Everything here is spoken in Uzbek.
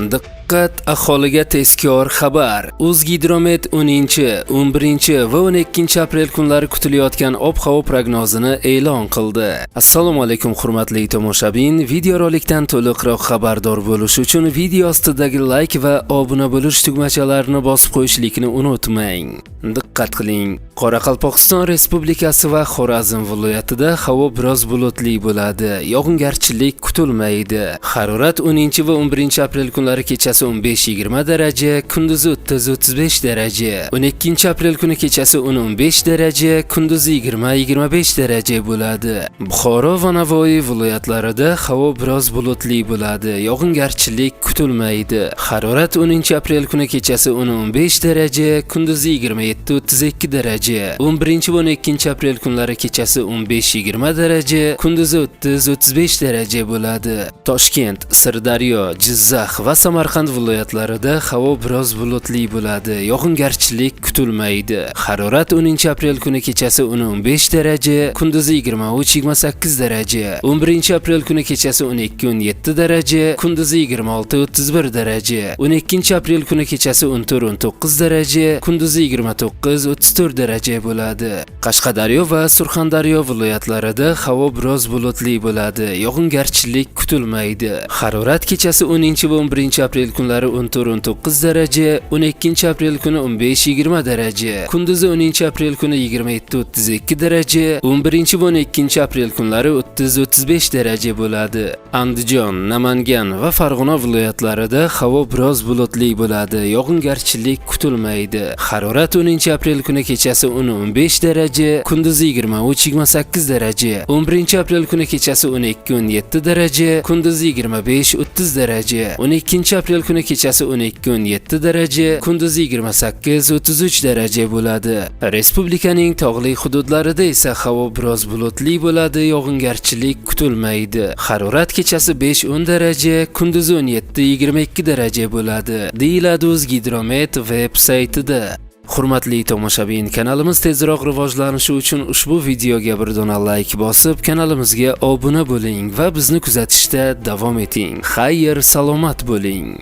Diqqat, aholiga tezkor xabar. O'zgidromet 10, 11 va 12 aprel kunlari kutilayotgan ob-havo prognozini e'lon qildi. Assalomu alaykum hurmatli tomoshabin. Videorolikdan to'liqroq xabardor bo'lish uchun video ostidagi like va obuna bo'lish tugmachalarini bosib qo'yishlikni unutmang. Diqqat qiling. Qoraqalpog'iston Respublikasi va Xorazm viloyatida havo biroz bulutli bo'ladi. Yog'ingarchilik kutilmaydi. Harorat 10 va 11 aprel kunlari kechasi 15-20 daraja, kunduzi 30-35 daraja. 12 aprel kuni kechasi 10-15 daraja, kunduzi 20-25 daraja bo'ladi. Buxoro va Navoiy viloyatlarida havo biroz bulutli bo'ladi. Yog'ingarchilik kutilmaydi. Harorat 10 aprel kuni kechasi 10-15 daraja, kunduzi 27-32 daraja. 11 va 12 aprel kunlari kechasi 15-20 daraja, kunduzi 30-35 daraja bo'ladi. Toshkent, Sirdaryo, Jizzax va Samarqand viloyatlarida havo biroz bulutli bo'ladi. Yog'ingarchilik kutilmaydi. Harorat 10 aprel kuni kechasi 10-15 daraja, kunduzi 23-28 daraja. 11 aprel kuni kechasi 12-17 daraja, kunduzi 26-31 daraja. 12 aprel kuni kechasi 14-19 daraja, kunduzi 29-34 daraja bo'ladi. Qashqadaryo va Surxondaryo viloyatlarida havo biroz bulutli bo'ladi. Yog'ingarchilik kutilmaydi. Harorat kechasi 10 va 11 aprel kunlari 14-19 daraja, 12 aprel kuni 15-20 daraja, kunduzi 10 aprel kuni 27-32 daraja, 11 va 12 aprel kunlari 30-35 daraja bo'ladi. Andijon, Namangan va Farg'ona viloyatlarida havo biroz bulutli bo'ladi. Yog'ingarchilik kutilmaydi. Harorat 10 aprel kuni kechasi 10-15 daraja, kunduzi 23-28 daraja, 11 aprel kuni kechasi 12-17 daraja, kunduzi 25-30 daraja, 12 aprel kuni kechasi 12-17 daraja, kunduzi 28-33 daraja bo'ladi. Respublikaning tog'li hududlarida esa havo biroz bulutli bo'ladi. Yog'ingarchilik kutilmaydi. Harorat kechasi 5-10 daraja, kunduzi 17-22 daraja bo'ladi, deyiladi O'zgidromet veb saytida. Hurmatli tomoshabin, kanalimiz tezroq rivojlanishi uchun ushbu videoga bir dona like bosib, kanalimizga obuna bo'ling va bizni kuzatishda davom eting. Xayr, salomat bo'ling.